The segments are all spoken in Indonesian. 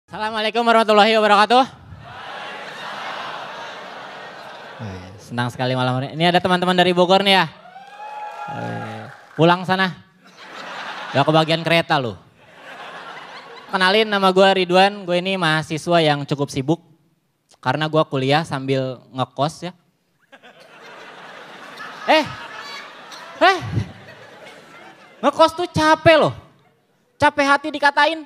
Assalamualaikum warahmatullahi wabarakatuh. Senang sekali malam hari. Ini ada teman-teman dari Bogor nih ya. Pulang sana. Gak kebagian kereta loh. Kenalin, nama gue Ridwan. Gue ini mahasiswa yang cukup sibuk. Karena gue kuliah sambil ngekos ya. Ngekos tuh capek loh. Capek hati dikatain.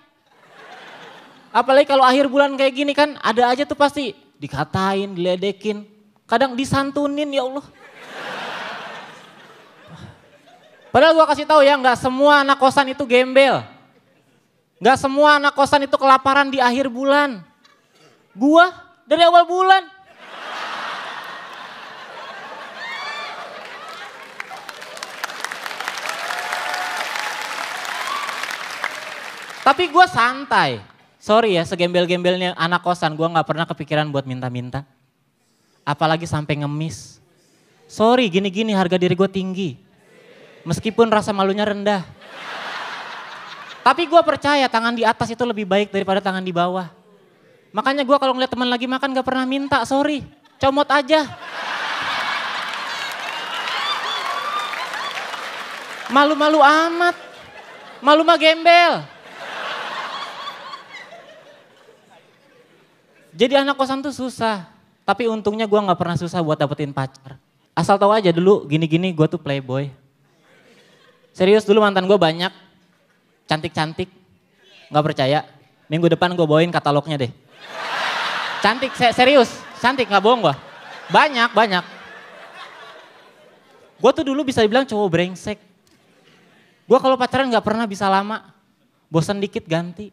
Apalagi kalau akhir bulan kayak gini kan ada aja tuh pasti dikatain, diledekin. Kadang disantunin, ya Allah. Padahal gua kasih tahu ya, nggak semua anak kosan itu gembel. Nggak semua anak kosan itu kelaparan di akhir bulan. Gua dari awal bulan. Tapi gua santai. Sorry ya, segembel-gembelnya anak kosan, gue gak pernah kepikiran buat minta-minta. Apalagi sampai ngemis. Sorry, gini-gini harga diri gue tinggi. Meskipun rasa malunya rendah. Tapi gue percaya tangan di atas itu lebih baik daripada tangan di bawah. Makanya gue kalau ngeliat teman lagi makan gak pernah minta, sorry. Comot aja. Malu-malu amat. Malu mah gembel. Jadi anak kosan tuh susah, tapi untungnya gue gak pernah susah buat dapetin pacar. Asal tahu aja dulu gini-gini gue tuh playboy. Serius dulu mantan gue banyak, cantik-cantik, gak percaya. Minggu depan gue bawain katalognya deh. Cantik, serius, cantik gak bohong gue. Banyak. Gue tuh dulu bisa dibilang cowok brengsek. Gue kalau pacaran gak pernah bisa lama, bosen dikit ganti.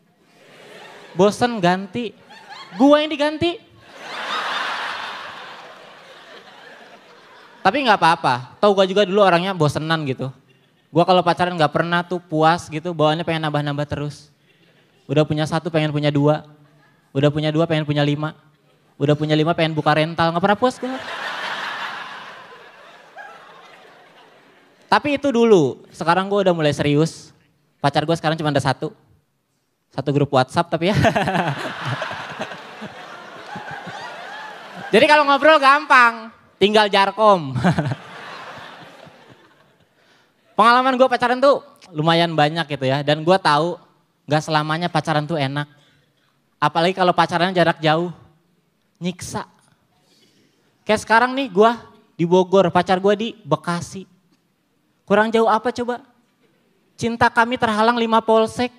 Bosen ganti. Gua yang diganti. Tapi gak apa-apa, tau gua juga dulu orangnya bosenan gitu. Gua kalau pacaran gak pernah tuh puas gitu, bawaannya pengen nambah-nambah terus. Udah punya 1 pengen punya 2, udah punya 2 pengen punya 5, udah punya 5 pengen buka rental, gak pernah puas gua. Tapi itu dulu, sekarang gua udah mulai serius. Pacar gua sekarang cuma ada 1 grup WhatsApp tapi ya. Jadi kalau ngobrol gampang, tinggal jarkom. Pengalaman gue pacaran tuh lumayan banyak gitu ya. Dan gue tahu gak selamanya pacaran tuh enak. Apalagi kalau pacarannya jarak jauh, nyiksa. Kayak sekarang nih gue di Bogor, pacar gue di Bekasi. Kurang jauh apa coba? Cinta kami terhalang 5 polsek.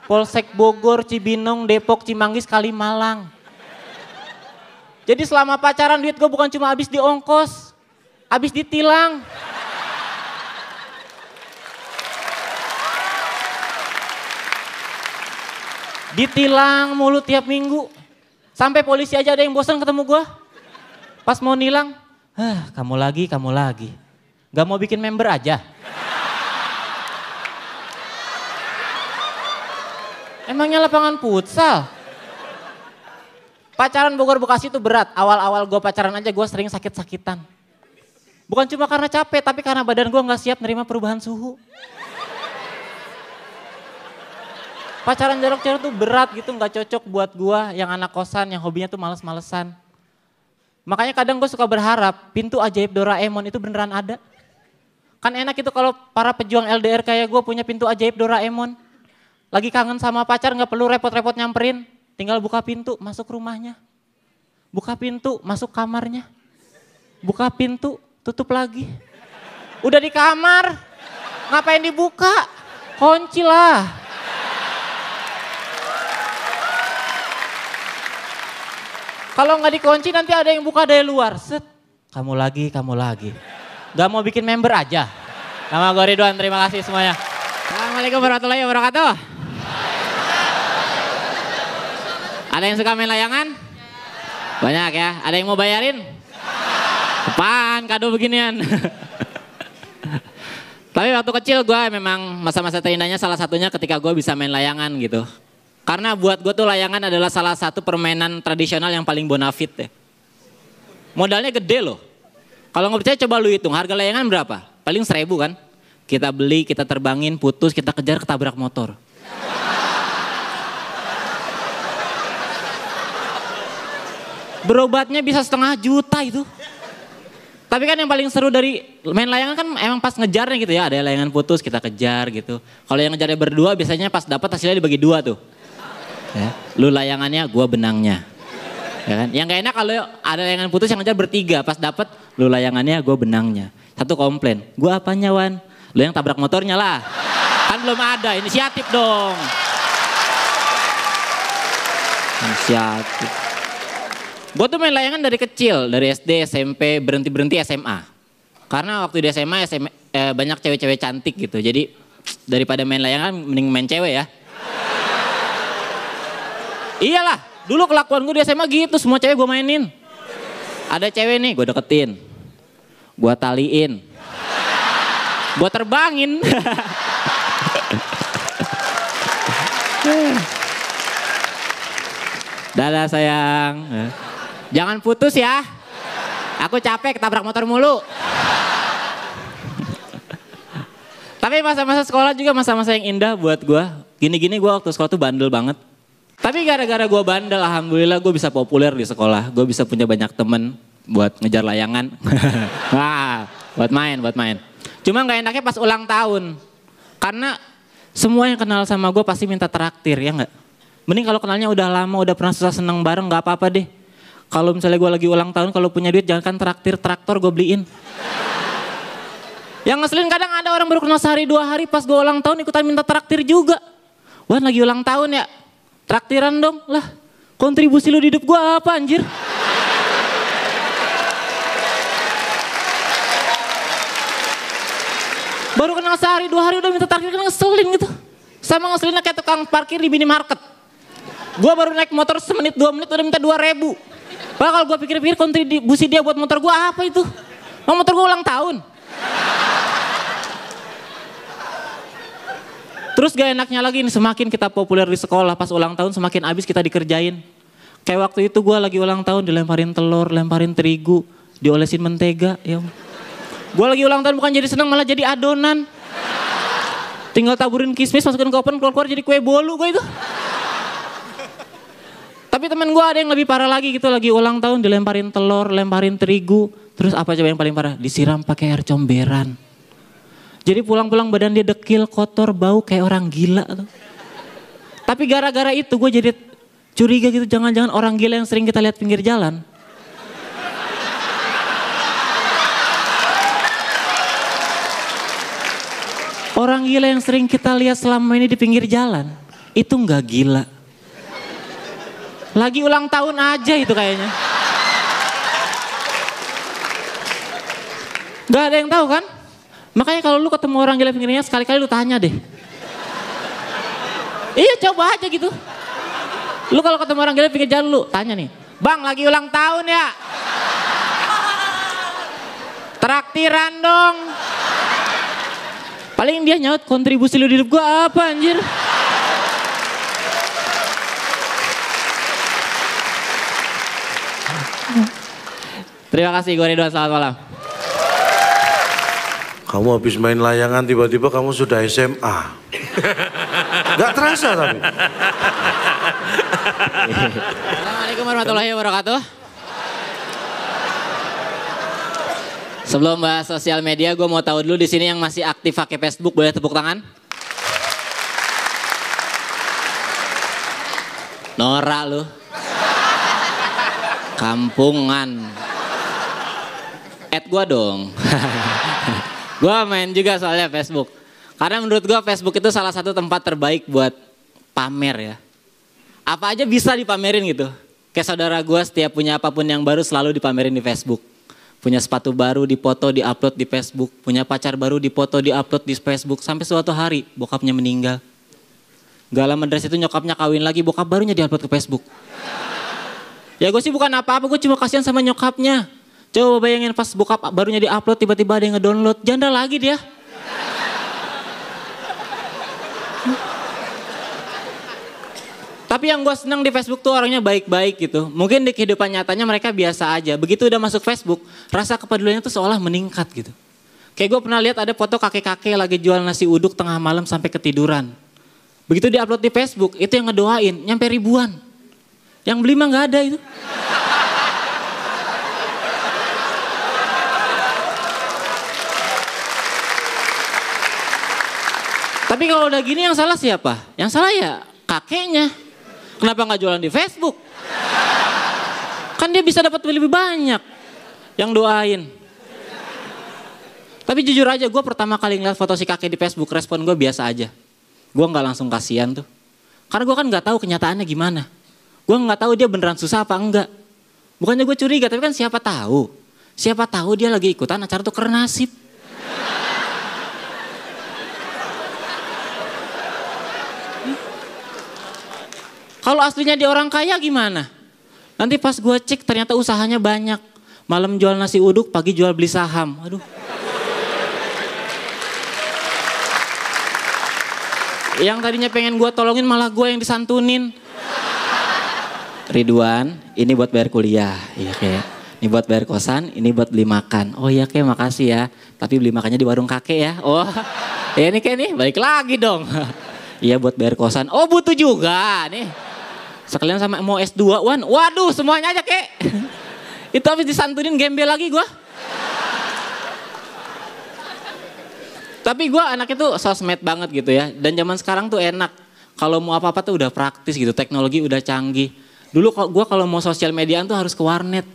Polsek Bogor, Cibinong, Depok, Cimanggis, Kalimalang. Jadi selama pacaran duit gue bukan cuma habis di ongkos, habis ditilang. Ditilang mulu tiap minggu. Sampai polisi aja ada yang bosan ketemu gue. Pas mau nilang, kamu lagi. Gak mau bikin member aja. Emangnya lapangan futsal? Pacaran Bogor Bekasi itu berat. Awal-awal gue pacaran aja gue sering sakit-sakitan. Bukan cuma karena capek, tapi karena badan gue gak siap nerima perubahan suhu. Pacaran jarak jauh tuh berat gitu, gak cocok buat gue yang anak kosan, yang hobinya tuh males-malesan. Makanya kadang gue suka berharap pintu ajaib Doraemon itu beneran ada. Kan enak itu kalau para pejuang LDR kayak gue punya pintu ajaib Doraemon. Lagi kangen sama pacar gak perlu repot-repot nyamperin. Tinggal buka pintu masuk rumahnya. Buka pintu masuk kamarnya. Buka pintu tutup lagi. Udah di kamar ngapain dibuka? Kunci lah. Kalau gak dikunci nanti ada yang buka dari luar. Set, kamu lagi. Gak mau bikin member aja. Nama gue Ridwan, terima kasih semuanya. Assalamualaikum warahmatullahi wabarakatuh. Ada yang suka main layangan? Banyak ya. Ada yang mau bayarin? Apaan kado beginian? Tapi waktu kecil gue memang masa-masa terindahnya salah satunya ketika gue bisa main layangan gitu. Karena buat gue tuh layangan adalah salah satu permainan tradisional yang paling bonafit ya. Modalnya gede loh. Kalau nggak percaya coba lu hitung harga layangan berapa? Paling 1.000 kan. Kita beli, kita terbangin, putus, kita kejar, ketabrak motor. Berobatnya bisa 1,5 juta itu. Tapi kan yang paling seru dari main layangan kan emang pas ngejarnya gitu ya. Ada layangan putus kita kejar gitu. Kalau yang ngejarnya berdua biasanya pas dapat hasilnya dibagi 2 tuh. Ya. Lu layangannya, gua benangnya. Ya kan? Yang gak enak kalau ada layangan putus yang ngejar bertiga. Pas dapat lu layangannya, gua benangnya. Satu komplain, gua apanya Wan? Lu yang tabrak motornya lah. Kan belum ada, inisiatif dong. Inisiatif. Gue tuh main layangan dari kecil, dari SD, SMP, berhenti-berhenti SMA. Karena waktu di SMA, banyak cewek-cewek cantik gitu. Jadi daripada main layangan mending main cewek ya. Iyalah, dulu kelakuan gue di SMA gitu, semua cewek gue mainin. Ada cewek nih, gue deketin. Gue taliin. Gue terbangin. Dadah sayang. Jangan putus ya. Aku capek ketabrak motor mulu. Tapi masa-masa sekolah juga masa-masa yang indah buat gue. Gini-gini gue waktu sekolah tuh bandel banget. Tapi gara-gara gue bandel, alhamdulillah gue bisa populer di sekolah. Gue bisa punya banyak temen buat ngejar layangan. Wah, buat main. Cuma gak enaknya pas ulang tahun. Karena semua yang kenal sama gue pasti minta traktir, ya gak? Mending kalau kenalnya udah lama, udah pernah susah seneng bareng, gak apa-apa deh. Kalau misalnya gue lagi ulang tahun, kalau punya duit jangan kan traktir, traktor gue beliin. Yang ngeselin kadang ada orang baru kenal sehari 2 hari, pas gue ulang tahun ikutan minta traktir juga. Wan lagi ulang tahun ya, traktiran dong. Lah, kontribusi lu di hidup gue apa anjir? Baru kenal sehari 2 hari udah minta traktir, kan ngeselin gitu. Sama ngeselinnya kayak tukang parkir di minimarket. Gue baru naik motor semenit 2 menit udah minta 2.000. Padahal kalau gue pikir-pikir kontribusi dia buat motor gue apa itu? Mau motor gue ulang tahun. Terus gak enaknya lagi nih, semakin kita populer di sekolah pas ulang tahun semakin abis kita dikerjain. Kayak waktu itu gue lagi ulang tahun dilemparin telur, lemparin terigu, diolesin mentega. Ya. Gue lagi ulang tahun bukan jadi seneng malah jadi adonan. Tinggal taburin kismis, masukin ke oven, keluar-keluar jadi kue bolu gue itu. Tapi temen gue ada yang lebih parah lagi gitu, lagi ulang tahun dilemparin telur, lemparin terigu. Terus apa coba yang paling parah? Disiram pakai air comberan. Jadi pulang-pulang badan dia dekil, kotor, bau kayak orang gila tuh. Tapi gara-gara itu gue jadi curiga gitu, jangan-jangan orang gila yang sering kita lihat pinggir jalan. Orang gila yang sering kita lihat selama ini di pinggir jalan, itu nggak gila. Lagi ulang tahun aja itu kayaknya. Gak ada yang tahu kan? Makanya kalau lu ketemu orang gila pinggirnya sekali-kali lu tanya deh. Iya coba aja gitu. Lu kalau ketemu orang gila pinggir jalan lu tanya nih. Bang lagi ulang tahun ya? Traktiran dong. Paling dia nyaut kontribusi lu di hidup gua apa anjir? Terima kasih, gue Ridwan, selamat malam. Kamu habis main layangan tiba-tiba kamu sudah SMA. Gak terasa tapi. Assalamualaikum warahmatullahi wabarakatuh. Sebelum bahas sosial media, gue mau tahu dulu di sini yang masih aktif pakai Facebook boleh tepuk tangan? Norak lu. Kampungan. Add gue dong. Gue main juga soalnya Facebook. Karena menurut gue Facebook itu salah satu tempat terbaik buat pamer ya. Apa aja bisa dipamerin gitu. Kayak saudara gue setiap punya apapun yang baru selalu dipamerin di Facebook. Punya sepatu baru dipoto, diupload di Facebook. Punya pacar baru dipoto, diupload di Facebook. Sampai suatu hari bokapnya meninggal. Gak lama dari situ nyokapnya kawin lagi, bokap barunya diupload ke Facebook. Ya gue sih bukan apa-apa, gue cuma kasihan sama nyokapnya. Coba bayangin pas bokap barunya di-upload tiba-tiba ada yang ngedownload, janda lagi dia. Tapi yang gue senang di Facebook tuh orangnya baik-baik gitu. Mungkin di kehidupan nyatanya mereka biasa aja. Begitu udah masuk Facebook, rasa kepeduliannya tuh seolah meningkat gitu. Kayak gue pernah lihat ada foto kakek-kakek lagi jual nasi uduk tengah malam sampai ketiduran. Begitu diupload di Facebook, itu yang ngedoain, nyampe ribuan. Yang beli mah gak ada itu. Tapi kalau udah gini yang salah siapa? Yang salah ya kakeknya. Kenapa gak jualan di Facebook? Kan dia bisa dapat lebih banyak yang doain. Tapi jujur aja gue pertama kali ngeliat foto si kakek di Facebook, respon gue biasa aja. Gue gak langsung kasihan tuh. Karena gue kan gak tahu kenyataannya gimana. Gue gak tahu dia beneran susah apa enggak. Bukannya gue curiga, tapi kan siapa tahu. Siapa tahu dia lagi ikutan acara tuker nasib. Kalau aslinya dia orang kaya gimana? Nanti pas gue cek ternyata usahanya banyak. Malam jual nasi uduk, pagi jual beli saham. Aduh. Yang tadinya pengen gue tolongin malah gue yang disantunin. Ridwan, ini buat bayar kuliah. Iya kek. Ini buat bayar kosan, ini buat beli makan. Oh iya kek, makasih ya. Tapi beli makannya di warung kakek ya. Oh, ya ini kek nih, balik lagi dong. Iya buat bayar kosan. Oh butuh juga nih. Sekalian sama mau S2, Wan. Waduh semuanya aja kek. Itu habis disantunin gembel lagi gue. Tapi gue anaknya tuh sosmed banget gitu ya. Dan zaman sekarang tuh enak. Kalau mau apa-apa tuh udah praktis gitu. Teknologi udah canggih. Dulu gue kalau mau sosial mediaan tuh harus ke warnet.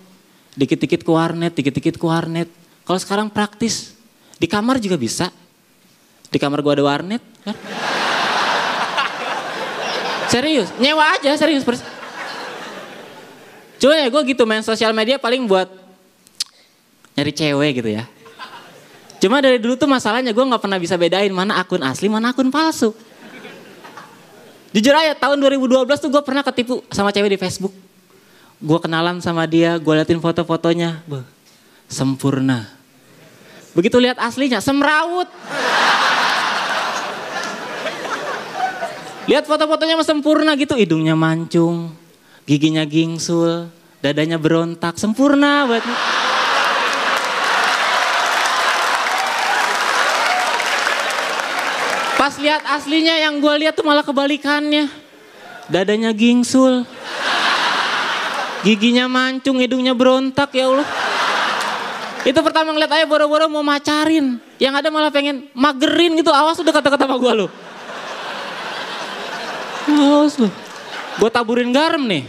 Dikit-dikit ke warnet, dikit-dikit ke warnet. Kalau sekarang praktis. Di kamar juga bisa. Di kamar gue ada warnet. Kan? Serius, nyewa aja serius. Cuma ya gue gitu main sosial media paling buat nyari cewek gitu ya. Cuma dari dulu tuh masalahnya gue gak pernah bisa bedain mana akun asli, mana akun palsu. Jujur aja tahun 2012 tuh gue pernah ketipu sama cewek di Facebook. Gue kenalan sama dia, gue liatin foto-fotonya. Sempurna. Begitu lihat aslinya, semrawut. Lihat foto-fotonya sempurna gitu, hidungnya mancung, giginya gingsul, dadanya berontak, sempurna banget. Pas lihat aslinya yang gue lihat tuh malah kebalikannya. Dadanya gingsul. Giginya mancung, hidungnya berontak, ya Allah. Itu pertama ngeliat aja boro-boro mau macarin. Yang ada malah pengen magerin gitu. Awas udah kata-kata sama gue lu. Awas lu. Gue taburin garam nih.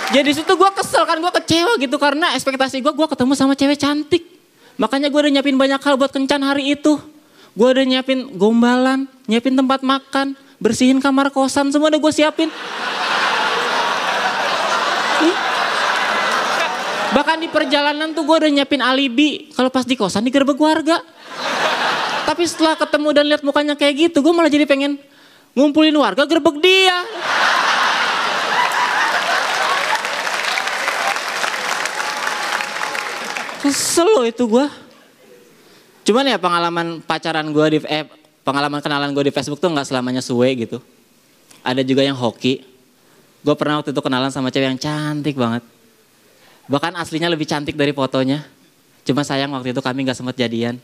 Jadi situ gue kesel kan, gue kecewa gitu karena ekspektasi gue ketemu sama cewek cantik. Makanya gue udah nyiapin banyak hal buat kencan hari itu. Gue udah nyiapin gombalan, nyiapin tempat makan, bersihin kamar kosan, semua udah gue siapin. Bahkan di perjalanan tuh gue udah nyiapin alibi kalau pas di kosan digerebek warga. Tapi setelah ketemu dan lihat mukanya kayak gitu, gue malah jadi pengen ngumpulin warga gerebek dia. Kesel loh itu gue. Cuman ya pengalaman pacaran gue pengalaman kenalan gue di Facebook tuh nggak selamanya suwe gitu. Ada juga yang hoki. Gue pernah waktu itu kenalan sama cewek yang cantik banget. Bahkan aslinya lebih cantik dari fotonya. Cuma sayang waktu itu kami nggak sempat jadian.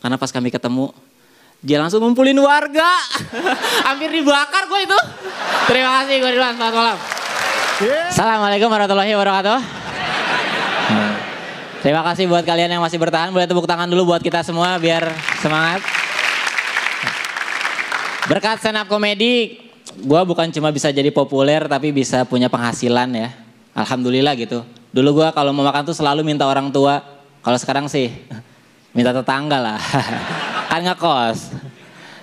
Karena pas kami ketemu, dia langsung ngumpulin warga. Hampir dibakar gue itu. Terima kasih gue Ridwan, selamat malam. Assalamualaikum warahmatullahi wabarakatuh. Terima kasih buat kalian yang masih bertahan. Boleh tepuk tangan dulu buat kita semua biar semangat. Berkat stand up komedi, gue bukan cuma bisa jadi populer tapi bisa punya penghasilan ya. Alhamdulillah gitu. Dulu gue kalau mau makan tuh selalu minta orang tua. Kalau sekarang sih minta tetangga lah. Kan ngekos.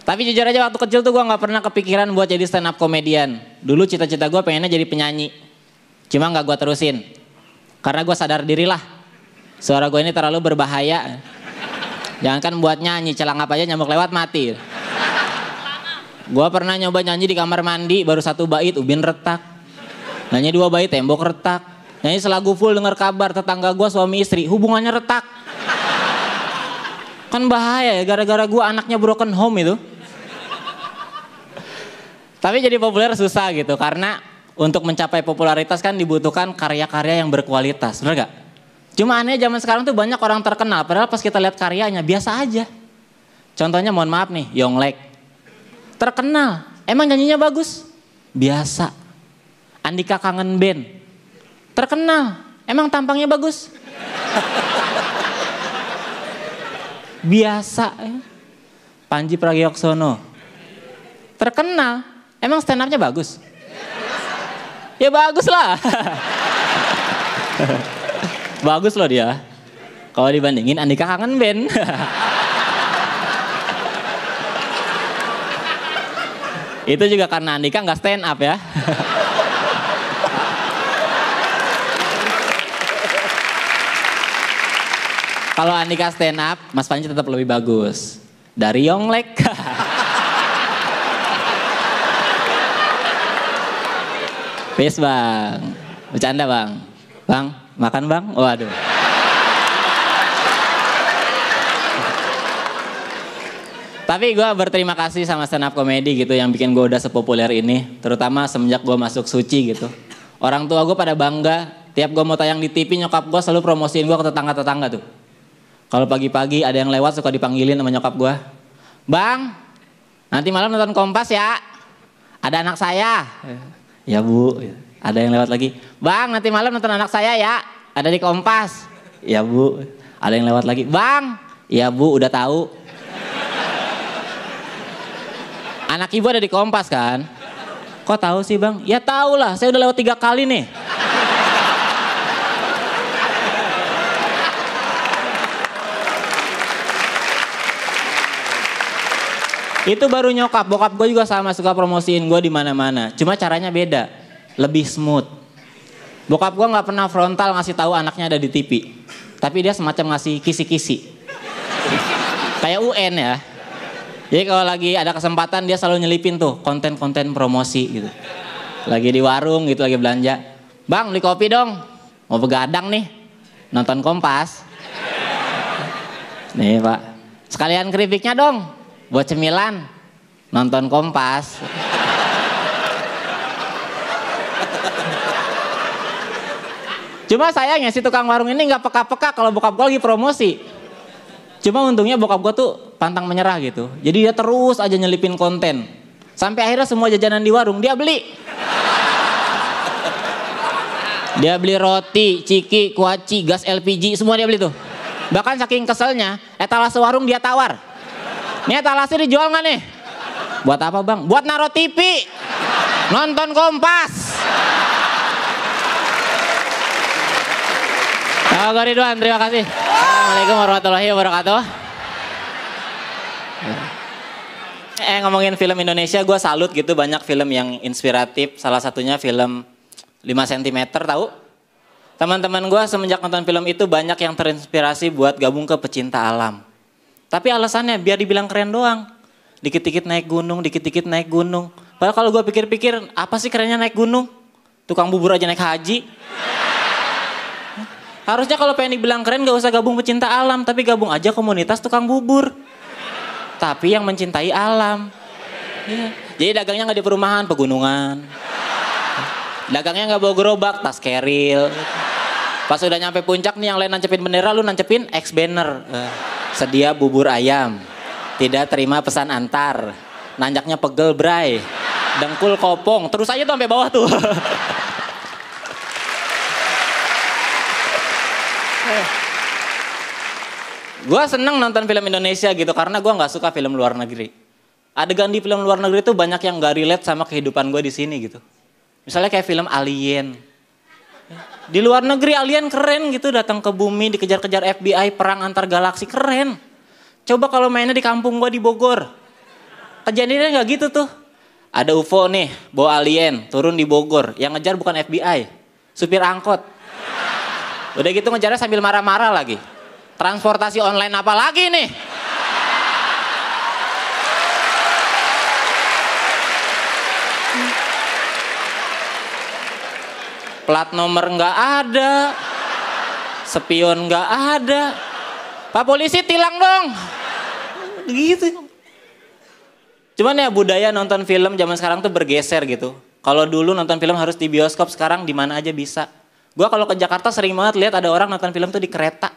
Tapi jujur aja waktu kecil tuh gue gak pernah kepikiran buat jadi stand up komedian. Dulu cita-cita gue pengennya jadi penyanyi. Cuma gak gue terusin. Karena gue sadar diri lah. Suara gue ini terlalu berbahaya. Jangankan buat nyanyi, celangap aja nyamuk lewat mati. Gue pernah nyoba nyanyi di kamar mandi, baru 1 bait ubin retak. Nyanyi 2 bait tembok retak. Nyanyi selagu full denger kabar tetangga gue suami istri, hubungannya retak. Kan bahaya ya, gara-gara gue anaknya broken home itu. Tapi jadi populer susah gitu, karena untuk mencapai popularitas kan dibutuhkan karya-karya yang berkualitas, benar gak? Cuma aneh zaman sekarang tuh banyak orang terkenal, padahal pas kita lihat karyanya biasa aja. Contohnya mohon maaf nih, Yonglek. Terkenal, emang nyanyinya bagus? Biasa. Andika Kangen Band. Terkenal, emang tampangnya bagus? Biasa. Panji Pragiwaksono. Terkenal, emang stand up-nya bagus? Ya bagus lah. Bagus loh dia. Kalau dibandingin Andika Kangen Band. Itu juga karena Andika nggak stand up ya. Kalau Andika stand up, Mas Panji tetap lebih bagus dari Yonglek. Peace bang, bercanda bang. Bang, makan bang? Waduh. Tapi gue berterima kasih sama stand up comedy gitu yang bikin gue udah sepopuler ini. Terutama semenjak gue masuk Suci gitu. Orang tua gue pada bangga, tiap gue mau tayang di TV nyokap gue selalu promosiin gue ke tetangga-tetangga tuh. Kalau pagi-pagi ada yang lewat suka dipanggilin sama nyokap gue. Bang, nanti malam nonton Kompas ya. Ada anak saya. Ya bu, ada yang lewat lagi. Bang, nanti malam nonton anak saya ya. Ada di Kompas. Ya bu, ada yang lewat lagi. Bang, ya bu udah tahu. Anak ibu ada di Kompas kan? Kok tahu sih bang? Ya tahu lah, saya udah lewat 3 kali nih. Itu baru nyokap, bokap gue juga sama suka promosiin gue di mana-mana. Cuma caranya beda, lebih smooth. Bokap gue nggak pernah frontal ngasih tahu anaknya ada di TV, tapi dia semacam ngasih kisi-kisi. Kayak UN ya. Jadi kalau lagi ada kesempatan dia selalu nyelipin tuh konten-konten promosi gitu. Lagi di warung gitu lagi belanja. Bang beli kopi dong, mau begadang nih, nonton Kompas. Nih pak, sekalian keripiknya dong. Buat cemilan, nonton Kompas. Cuma sayangnya si tukang warung ini gak peka-peka kalau bokap gue lagi promosi. Cuma untungnya bokap gue tuh pantang menyerah gitu. Jadi dia terus aja nyelipin konten. Sampai akhirnya semua jajanan di warung dia beli. Dia beli roti, ciki, kuaci, gas LPG, semua dia beli tuh. Bahkan saking keselnya, etalase warung dia tawar. Nih etalase dijual gak nih? Buat apa bang? Buat naruh TV. Nonton Kompas. Pak Ridwan, terima kasih. Assalamualaikum warahmatullahi wabarakatuh. Ngomongin film Indonesia, gue salut gitu banyak film yang inspiratif. Salah satunya film 5 cm, tahu? Teman-teman gue semenjak nonton film itu banyak yang terinspirasi buat gabung ke pecinta alam. Tapi alasannya biar dibilang keren doang. Dikit-dikit naik gunung, dikit-dikit naik gunung. Padahal kalau gue pikir-pikir, apa sih kerennya naik gunung? Tukang bubur aja naik haji. Harusnya kalau pengen dibilang keren gak usah gabung pecinta alam, tapi gabung aja komunitas tukang bubur. Tapi yang mencintai alam. Ya. Jadi dagangnya gak di perumahan, pegunungan. Dagangnya gak bawa gerobak, tas keril. Pas udah nyampe puncak nih yang lain nancepin bendera, lu nancepin X banner. Sedia bubur ayam, tidak terima pesan antar, nanjaknya pegel bray, dengkul kopong, terus aja tuh sampai bawah tuh. Gue seneng nonton film Indonesia gitu karena gue nggak suka film luar negeri. Adegan di film luar negeri tuh banyak yang gak relate sama kehidupan gue di sini gitu. Misalnya kayak film Alien. Di luar negeri alien keren gitu, datang ke bumi dikejar-kejar FBI, perang antar galaksi, keren. Coba kalau mainnya di kampung gua di Bogor. Kejadiannya nggak gitu tuh. Ada UFO nih, bawa alien, turun di Bogor. Yang ngejar bukan FBI, supir angkot. Udah gitu ngejarnya sambil marah-marah lagi. Transportasi online apa lagi nih? Plat nomor nggak ada, spion nggak ada, Pak polisi tilang dong, gitu. Cuman ya budaya nonton film zaman sekarang tuh bergeser gitu. Kalau dulu nonton film harus di bioskop, sekarang di mana aja bisa. Gua kalau ke Jakarta sering banget lihat ada orang nonton film tuh di kereta.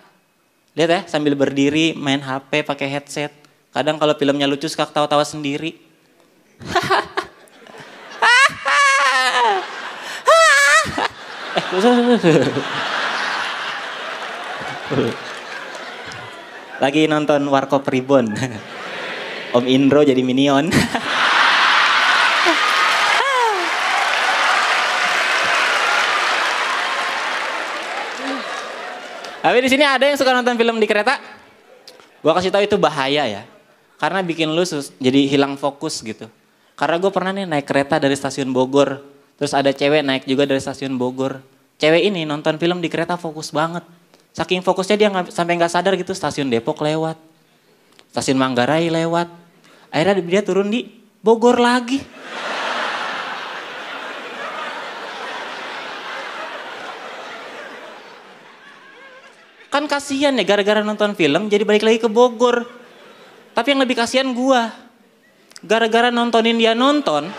Lihat ya, sambil berdiri, main HP, pakai headset. Kadang kalau filmnya lucu suka ketawa-tawa sendiri. Lagi nonton Warkop Reborn. Om Indro jadi minion. Tapi di sini ada yang suka nonton film di kereta. Gua kasih tahu itu bahaya ya. Karena bikin lu jadi hilang fokus gitu. Karena gue pernah nih naik kereta dari stasiun Bogor. Terus ada cewek naik juga dari stasiun Bogor. Cewek ini nonton film di kereta fokus banget. Saking fokusnya dia sampai nggak sadar gitu, stasiun Depok lewat. Stasiun Manggarai lewat. Akhirnya dia turun di Bogor lagi. Kan kasihan ya, gara-gara nonton film jadi balik lagi ke Bogor. Tapi yang lebih kasihan gua. Gara-gara nontonin dia nonton.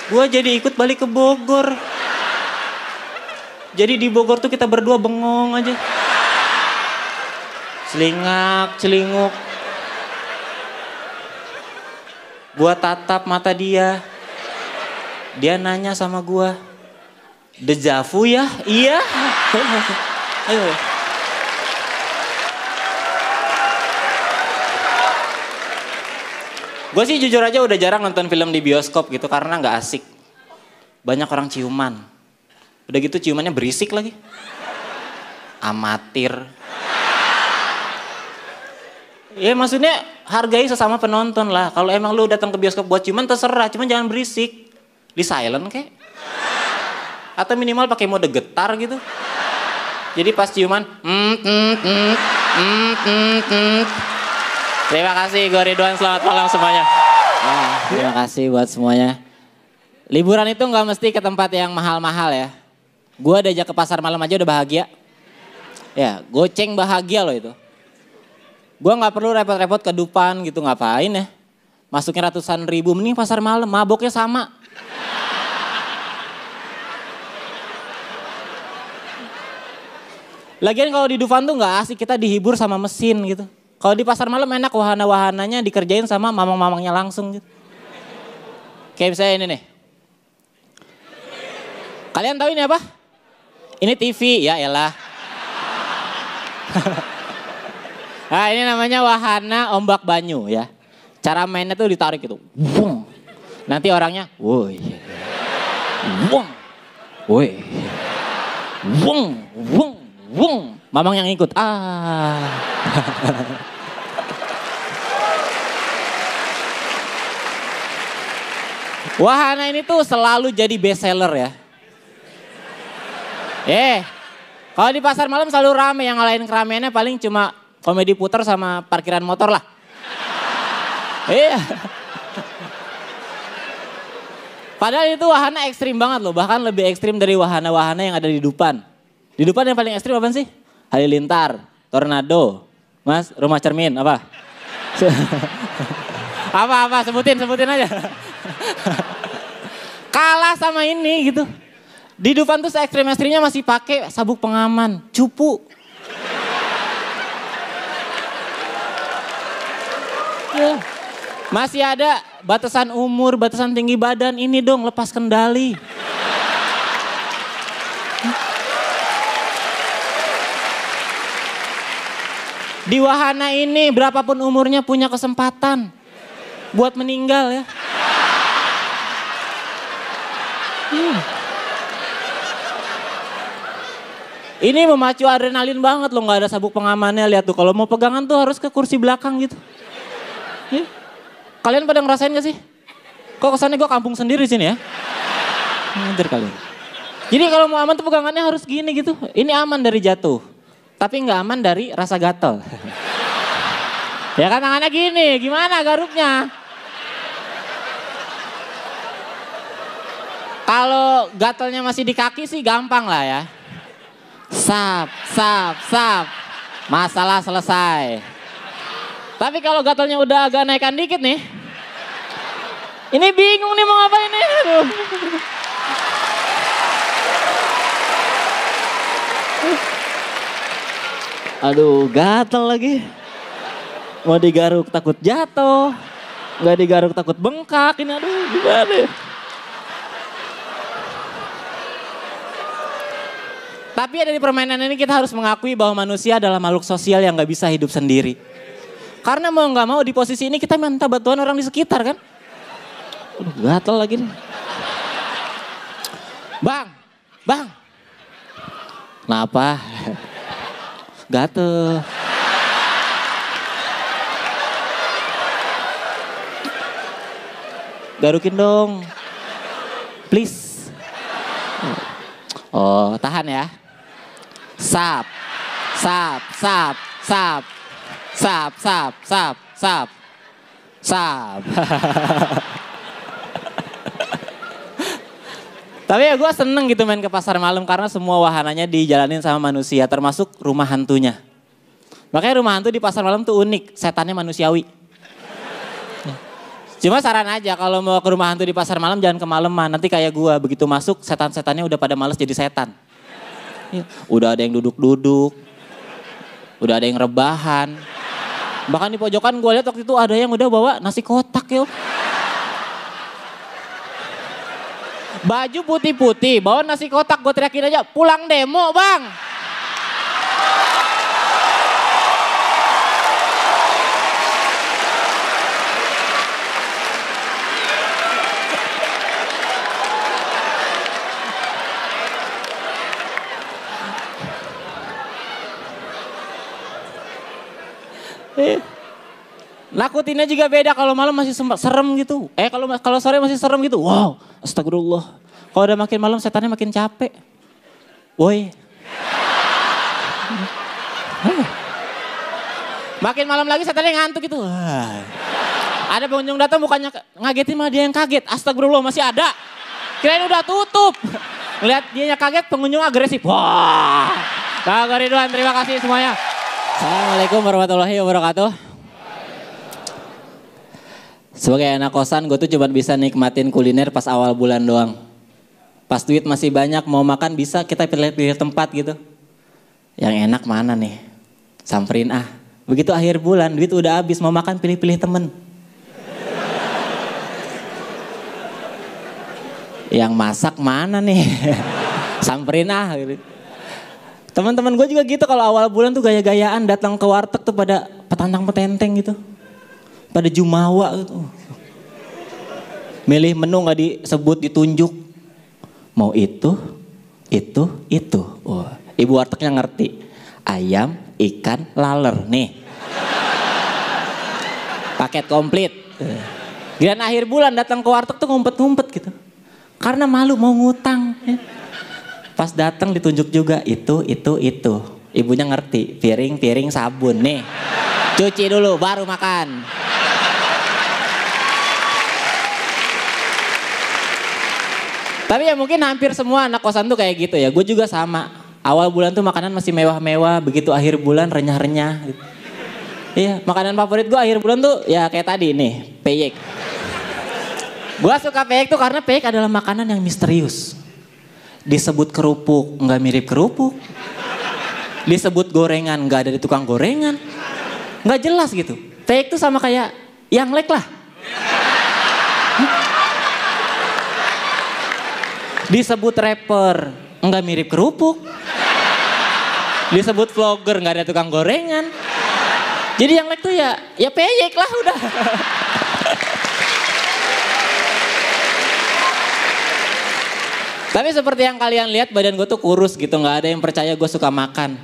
Gua jadi ikut balik ke Bogor. Jadi di Bogor tuh kita berdua bengong aja. Selingak, celinguk. Gua tatap mata dia. Dia nanya sama gua, dejavu ya? Iya. Ayo. Gue sih jujur aja udah jarang nonton film di bioskop gitu karena nggak asik. Banyak orang ciuman. Udah gitu ciumannya berisik lagi. Amatir. Ya maksudnya hargai sesama penonton lah. Kalau emang lu datang ke bioskop buat ciuman terserah, cuman jangan berisik. Di silent kek. Atau minimal pakai mode getar gitu. Jadi pas ciuman, Terima kasih, gue Ridwan, selamat malam semuanya. Terima kasih buat semuanya. Liburan itu nggak mesti ke tempat yang mahal-mahal ya. Gue diajak ke pasar malam aja udah bahagia. Ya, goceng bahagia loh itu. Gue nggak perlu repot-repot ke Dupan gitu, ngapain ya. Masuknya ratusan ribu, mending pasar malam, maboknya sama. Lagian kalau di Dufan tuh nggak asik, kita dihibur sama mesin gitu. Kalau di pasar malam enak, wahana-wahananya dikerjain sama mamang-mamangnya langsung gitu. Kayak misalnya ini nih. Kalian tahu ini apa? Ini TV, ya elah. Nah ini namanya wahana ombak banyu ya. Cara mainnya tuh ditarik gitu. Nanti orangnya, woi. Woi. Wung, mamang yang ikut. Wahana ini tuh selalu jadi best seller ya. Kalau di pasar malam selalu rame, yang ngalahin keramaiannya paling cuma komedi puter sama parkiran motor lah. Iya. Padahal itu wahana ekstrim banget loh, bahkan lebih ekstrim dari wahana-wahana yang ada di Dupan. Di Dupan yang paling ekstrim apa sih? Halilintar, tornado, mas, rumah cermin, apa? Apa, sebutin aja. Kalah sama ini gitu. Di Dufan tuh se-ekstrim-ekstrimnya masih pakai sabuk pengaman, cupu. Ya. Masih ada batasan umur, batasan tinggi badan, ini dong lepas kendali. Di wahana ini berapapun umurnya punya kesempatan buat meninggal ya. Ini memacu adrenalin banget loh, nggak ada sabuk pengamannya. Lihat tuh, kalau mau pegangan tuh harus ke kursi belakang gitu. Kalian pada ngerasain gak sih? Kok kesannya gue kampung sendiri sini ya? Ngedir kalian. Jadi kalau mau aman tuh pegangannya harus gini gitu. Ini aman dari jatuh. Tapi nggak aman dari rasa gatel. Ya kan tangannya gini, gimana garuknya? Kalau gatelnya masih di kaki sih gampang lah ya. Sap. Masalah selesai. Tapi kalau gatalnya udah agak naikkan dikit nih. Ini bingung nih mau ngapain nih. Aduh. Aduh, gatal lagi. Mau digaruk takut jatuh. Nggak digaruk takut bengkak. Ini aduh gimana ya. Tapi dari permainan ini kita harus mengakui bahwa manusia adalah makhluk sosial yang nggak bisa hidup sendiri. Karena mau nggak mau di posisi ini kita minta bantuan orang di sekitar kan. Aduh gatal lagi nih. Bang. Kenapa? Gatel. Garukin dong. Please. Oh, tahan ya. Sap. Tapi ya gue seneng gitu main ke pasar malam karena semua wahananya dijalanin sama manusia termasuk rumah hantunya. Makanya rumah hantu di pasar malam tuh unik, setannya manusiawi. Cuma saran aja kalau mau ke rumah hantu di pasar malam jangan kemalaman, nanti kayak gue begitu masuk setan-setannya udah pada males jadi setan. Udah ada yang duduk-duduk, udah ada yang rebahan. Bahkan di pojokan gue lihat waktu itu ada yang udah bawa nasi kotak yo. Baju putih-putih, bawa nasi kotak, gue teriakin aja, pulang demo bang. Nakutinnya juga beda, kalau malam masih serem gitu. Kalau sore masih serem gitu. Wow, astagfirullah. Kalau udah makin malam setannya makin capek. Woi. Makin malam lagi setannya ngantuk gitu. Ada pengunjung datang bukannya ngagetin malah dia yang kaget. Astagfirullah masih ada. Kirain udah tutup. Lihat dianya kaget, pengunjung agresif. Wah. Kak Ridwan, terima kasih semuanya. Assalamualaikum warahmatullahi wabarakatuh. Sebagai anak kosan gue tuh cuma bisa nikmatin kuliner pas awal bulan doang. Pas duit masih banyak mau makan bisa kita pilih-pilih tempat gitu. Yang enak mana nih? Samperin ah. Begitu akhir bulan duit udah habis mau makan pilih-pilih temen. Yang masak mana nih? Samperin ah gitu. Teman-teman gue juga gitu kalau awal bulan tuh gaya-gayaan datang ke warteg tuh pada petantang petenteng gitu. Pada jumawa gitu. Milih menu gak disebut, ditunjuk. Mau itu. Oh, ibu wartegnya ngerti. Ayam, ikan, laler nih. Paket komplit. Dan akhir bulan datang ke warteg tuh ngumpet-ngumpet gitu. Karena malu mau ngutang. Pas datang ditunjuk juga itu. Ibunya ngerti, piring sabun nih. Cuci dulu baru makan. Tapi ya mungkin hampir semua anak kosan tuh kayak gitu ya. Gue juga sama. Awal bulan tuh makanan masih mewah-mewah. Begitu akhir bulan renyah-renyah. Gitu. Iya, makanan favorit gue akhir bulan tuh ya kayak tadi nih, peyek. Gue suka peyek tuh karena peyek adalah makanan yang misterius. Disebut kerupuk, nggak mirip kerupuk. Disebut gorengan, nggak ada di tukang gorengan. Nggak jelas gitu. Peyek tuh sama kayak yanglek lah. Disebut rapper, nggak mirip kerupuk. Disebut vlogger, nggak ada tukang gorengan. Jadi yanglek tuh ya peyek lah udah. Tapi seperti yang kalian lihat badan gue tuh kurus gitu, nggak ada yang percaya gue suka makan.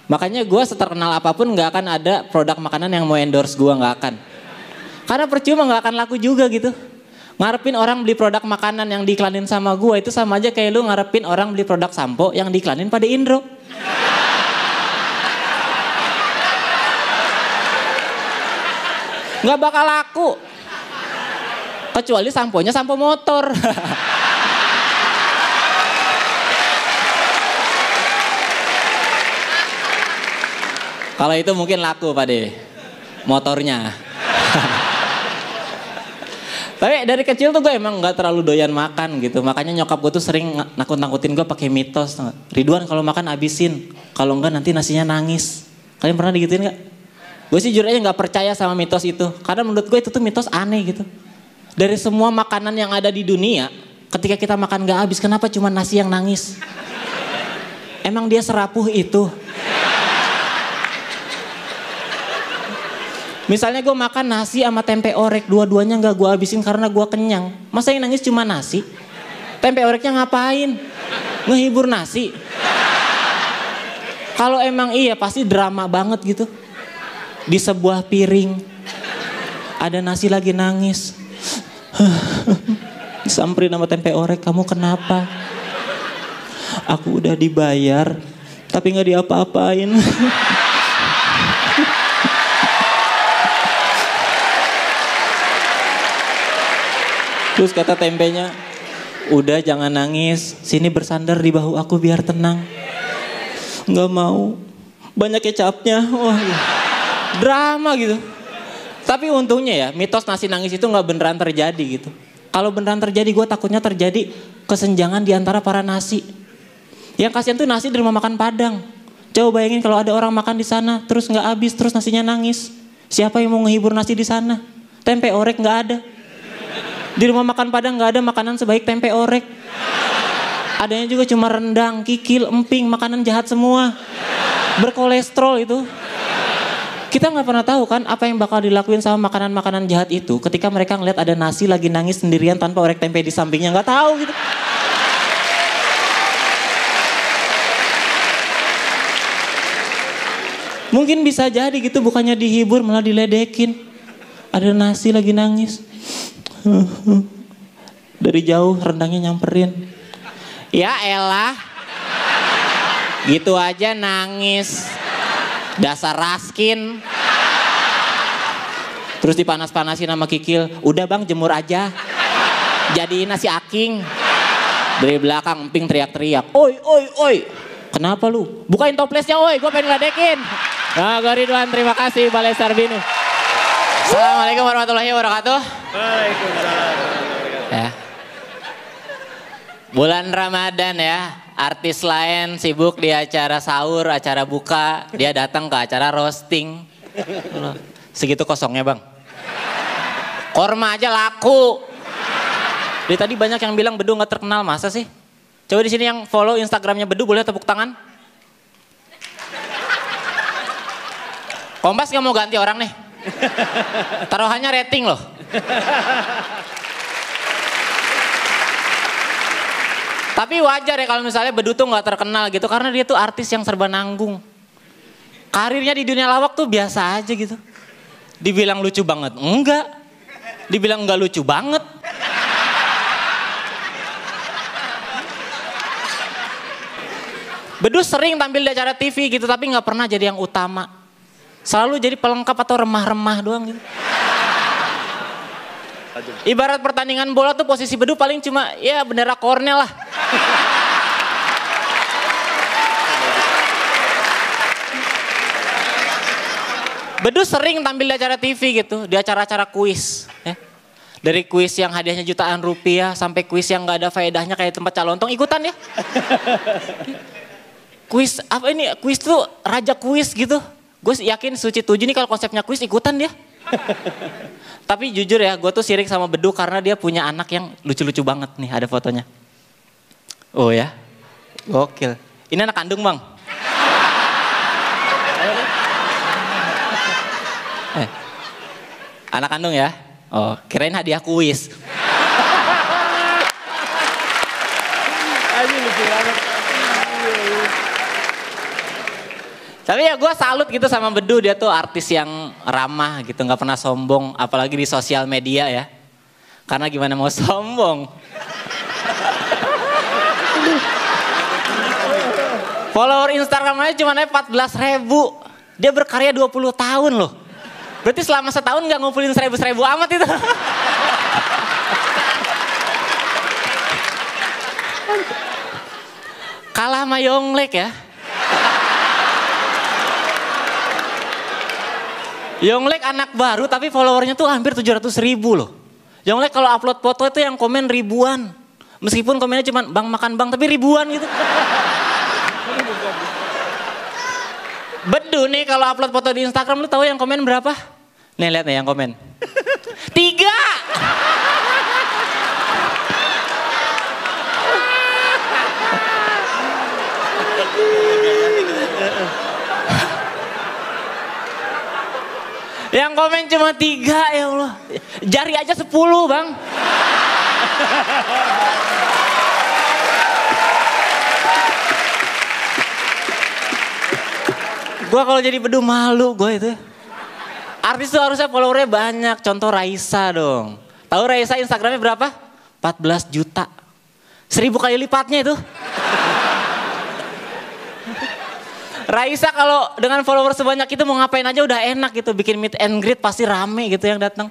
Makanya gue seterkenal apapun nggak akan ada produk makanan yang mau endorse gue, nggak akan. Karena percuma nggak akan laku juga gitu. Ngarepin orang beli produk makanan yang diiklanin sama gue itu sama aja kayak lu ngarepin orang beli produk sampo yang diiklanin pada Indro. Nggak bakal laku. Kecuali samponya sampo motor. Kalau itu mungkin laku Pak De. motornya. Tapi dari kecil tuh gue emang nggak terlalu doyan makan gitu. Makanya nyokap gue tuh sering nakut-nakutin gue pakai mitos. Ridwan kalau makan abisin, kalau enggak nanti nasinya nangis. Kalian pernah digituin nggak? Gue sih jujur aja nggak percaya sama mitos itu. Karena menurut gue itu tuh mitos aneh gitu. Dari semua makanan yang ada di dunia, ketika kita makan nggak habis, kenapa cuma nasi yang nangis? Emang dia serapuh itu? Misalnya gue makan nasi sama tempe orek, dua-duanya gak gue habisin karena gue kenyang. Masa yang nangis cuma nasi? Tempe oreknya ngapain? Ngehibur nasi? Kalau emang iya pasti drama banget gitu. Di sebuah piring, ada nasi lagi nangis. Disamperin sama tempe orek, kamu kenapa? Aku udah dibayar, tapi gak diapa-apain. Terus kata tempenya, udah jangan nangis, sini bersandar di bahu aku biar tenang. Nggak mau, banyak kecapnya, wah drama gitu. Tapi untungnya ya, mitos nasi nangis itu nggak beneran terjadi gitu. Kalau beneran terjadi, gue takutnya terjadi kesenjangan di antara para nasi. Yang kasihan tuh nasi di rumah makan Padang. Coba bayangin kalau ada orang makan di sana, terus nggak habis, terus nasinya nangis. Siapa yang mau ngehibur nasi di sana? Tempe orek nggak ada. Di rumah makan Padang gak ada makanan sebaik tempe orek. Adanya juga cuma rendang, kikil, emping, makanan jahat semua. Berkolesterol itu. Kita gak pernah tahu kan apa yang bakal dilakuin sama makanan-makanan jahat itu ketika mereka ngeliat ada nasi lagi nangis sendirian tanpa orek tempe di sampingnya. Gak tahu gitu. Mungkin bisa jadi gitu, bukannya dihibur malah diledekin. Ada nasi lagi nangis. Dari jauh rendangnya nyamperin. Ya elah, gitu aja nangis. Dasar raskin. Terus dipanas-panasin sama kikil. Udah bang jemur aja, jadiin nasi aking. Dari belakang emping teriak-teriak. Oi oi oi, kenapa lu? Bukain toplesnya oi, gue pengen ngadekin. Nah gue Ridwan, terima kasih Balai Sarbini. Assalamualaikum warahmatullahi wabarakatuh. Waalaikumsalam. Ya. Bulan Ramadan ya, artis lain sibuk di acara sahur, acara buka, dia datang ke acara roasting. Segitu kosongnya bang. Korma aja laku. Dari tadi banyak yang bilang Bedu nggak terkenal, masa sih? Coba di sini yang follow Instagramnya Bedu boleh tepuk tangan. Kompas nggak mau ganti orang nih. Taruhannya rating loh. Tapi wajar ya kalau misalnya Bedu tuh gak terkenal gitu. Karena dia tuh artis yang serba nanggung. Karirnya di dunia lawak tuh biasa aja gitu. Dibilang lucu banget, enggak. Dibilang enggak lucu banget. Bedu sering tampil di acara TV gitu tapi gak pernah jadi yang utama. Selalu jadi pelengkap atau remah-remah doang gitu. Ibarat pertandingan bola tuh posisi Bedu paling cuma ya bendera Kornel lah. Bedu sering tampil di acara TV gitu, di acara-acara kuis. Ya. Dari kuis yang hadiahnya jutaan rupiah sampai kuis yang gak ada faedahnya kayak tempat calontong ikutan ya. Kuis apa ini? Kuis tuh raja kuis gitu. Gue yakin Suci 7 nih kalau konsepnya kuis ikutan dia. Tapi jujur ya, gue tuh sirik sama Bedu karena dia punya anak yang lucu-lucu banget nih, ada fotonya. Oh ya, gokil. Ini anak kandung bang. Anak kandung ya? Oh, kirain hadiah kuis. Lucu banget. Tapi ya gue salut gitu sama Bedu, dia tuh artis yang ramah gitu, gak pernah sombong, apalagi di sosial media ya. Karena gimana mau sombong. Follower Instagramnya cuma 14.000, dia berkarya 20 tahun loh. Berarti selama setahun gak ngumpulin 1.000 amat itu. Kalah sama Yonglek ya. Yonglek anak baru tapi followernya tuh hampir 700.000 loh. Yonglek kalau upload foto itu yang komen ribuan. Meskipun komennya cuma bang makan bang tapi ribuan gitu. Bedu nih kalau upload foto di Instagram lu tahu yang komen berapa? Nih lihat nih yang komen. 3. Yang komen cuma 3 ya Allah. Jari aja 10 bang. Gue kalau jadi bedu malu gue itu. Artis tuh harusnya followernya banyak. Contoh Raisa dong. Tahu Raisa Instagramnya berapa? 14 juta. 1000 kali lipatnya itu. Raisa kalau dengan follower sebanyak itu mau ngapain aja udah enak gitu. Bikin meet and greet pasti rame gitu yang datang.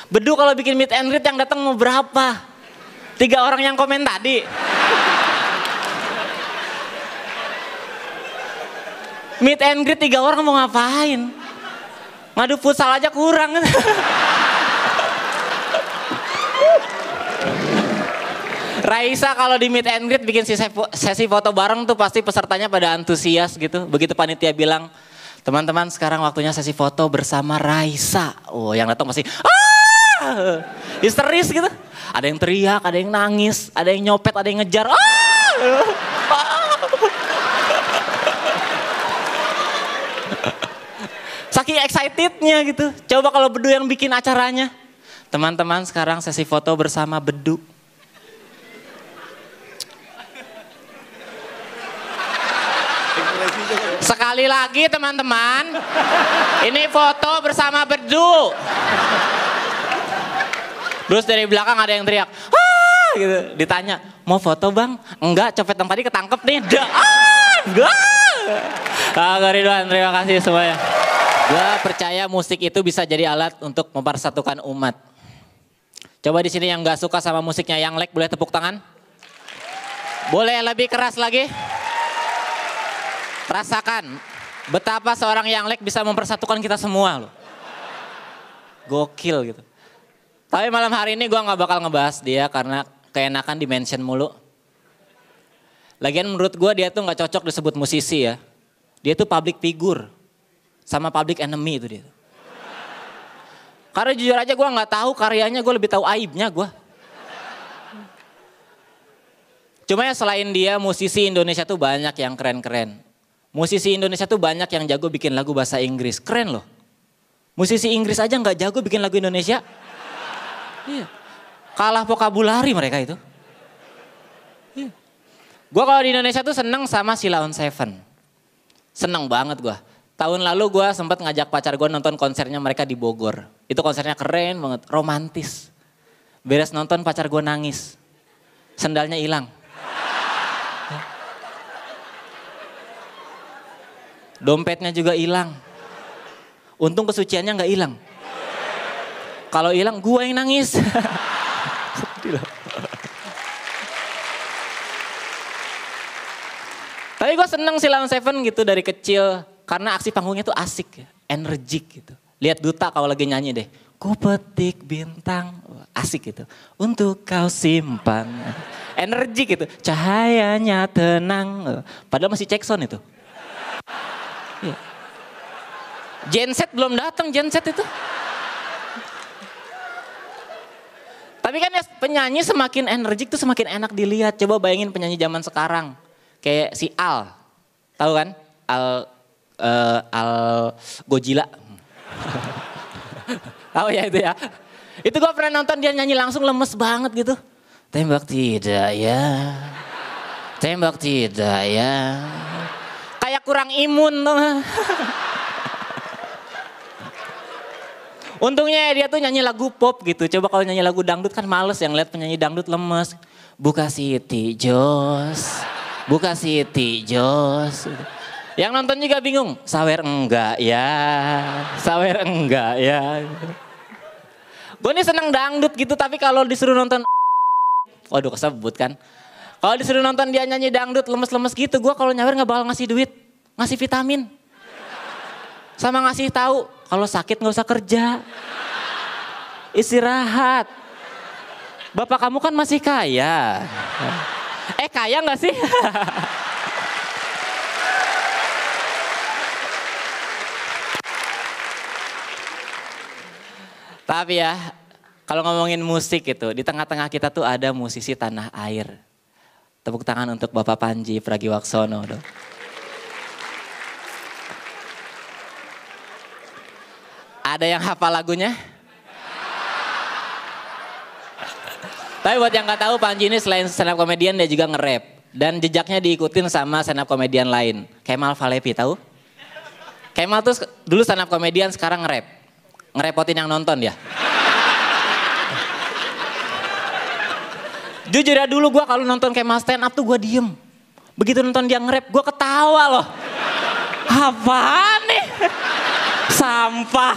Bedu kalau bikin meet and greet yang datang mau berapa? 3 orang yang komen tadi. Meet and greet 3 orang mau ngapain? Ngadu futsal aja kurang. Raisa kalau di meet and greet bikin sesi foto bareng tuh pasti pesertanya pada antusias gitu. Begitu panitia bilang, teman-teman sekarang waktunya sesi foto bersama Raisa. Oh yang datang pasti, histeris gitu. Ada yang teriak, ada yang nangis, ada yang nyopet, ada yang ngejar. Saking excitednya gitu. Coba kalau Bedu yang bikin acaranya. Teman-teman sekarang sesi foto bersama Bedu. Sekali lagi teman-teman, ini foto bersama Bedu. Terus dari belakang ada yang teriak, gitu. Ditanya, mau foto bang? Enggak, copet yang tadi ketangkep nih. Kak Ridwan, terima kasih semuanya. Gue percaya musik itu bisa jadi alat untuk mempersatukan umat. Coba di sini yang gak suka sama musiknya Yang Lek boleh tepuk tangan? Boleh lebih keras lagi? Rasakan betapa seorang Yang Lek bisa mempersatukan kita semua loh. Gokil gitu. Tapi malam hari ini gue gak bakal ngebahas dia karena keenakan di-mention mulu. Lagian menurut gue dia tuh gak cocok disebut musisi ya. Dia tuh public figure sama public enemy itu dia. Karena jujur aja gue gak tahu karyanya, gue lebih tahu aibnya gue. Cuma ya selain dia musisi Indonesia tuh banyak yang keren-keren. Musisi Indonesia tuh banyak yang jago bikin lagu bahasa Inggris. Keren loh. Musisi Inggris aja gak jago bikin lagu Indonesia. Iya. Kalah vokabulari mereka itu. Iya. Gue kalau di Indonesia tuh seneng sama Sheila on 7. Seneng banget gue. Tahun lalu gue sempat ngajak pacar gue nonton konsernya mereka di Bogor. Itu konsernya keren banget, romantis. Beres nonton pacar gue nangis. Sendalnya hilang. Dompetnya juga hilang. Untung kesuciannya nggak hilang. Kalau hilang gue yang nangis. Tapi gue seneng Sheila on 7 gitu dari kecil. Karena aksi panggungnya tuh asik, energik gitu. Lihat Duta kalau lagi nyanyi deh. Ku petik bintang, asik gitu. Untuk kau simpan. Energik gitu, cahayanya tenang. Padahal masih cek sound itu. Iya. Genset belum datang, genset itu. Tapi kan ya penyanyi semakin energik tuh semakin enak dilihat. Coba bayangin penyanyi zaman sekarang. Kayak si Al, tahu kan? Al Gojila. Tahu ya itu ya. Itu gue pernah nonton dia nyanyi langsung lemes banget gitu. Tembak tidak ya. Tembak tidak ya. Kayak kurang imun tuh. Untungnya dia tuh nyanyi lagu pop gitu. Coba kalau nyanyi lagu dangdut kan males yang lihat penyanyi dangdut lemes. Buka Siti Jos. Buka Siti Jos. Yang nonton juga bingung, sawer enggak ya, sawer enggak ya. Gue nih seneng dangdut gitu, tapi kalau disuruh nonton, waduh kesebut kan. Kalau disuruh nonton dia nyanyi dangdut lemes-lemes gitu, gue kalau nyawer gak bakal ngasih duit, ngasih vitamin. Sama ngasih tahu Kalau sakit nggak usah kerja. Istirahat. Bapak kamu kan masih kaya. Kaya nggak sih? Tapi ya, kalau ngomongin musik itu, di tengah-tengah kita tuh ada musisi tanah air. Tepuk tangan untuk Bapak Panji Pragiwaksono dong. Ada yang hafal lagunya? Tapi buat yang nggak tahu, Panji ini selain stand up comedian dia juga nge-rap. Dan jejaknya diikutin sama stand up comedian lain. Kemal Falepi, tahu? Kemal tuh dulu stand up comedian, sekarang nge-rap. Ngerepotin yang nonton dia. Jujur ya, dulu gue kalau nonton Kemal stand up tuh gue diem. Begitu nonton dia nge-rap gue ketawa loh. Apaan nih? Sampah.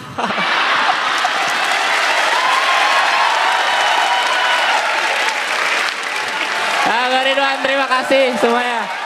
Ridwan, terima kasih semuanya.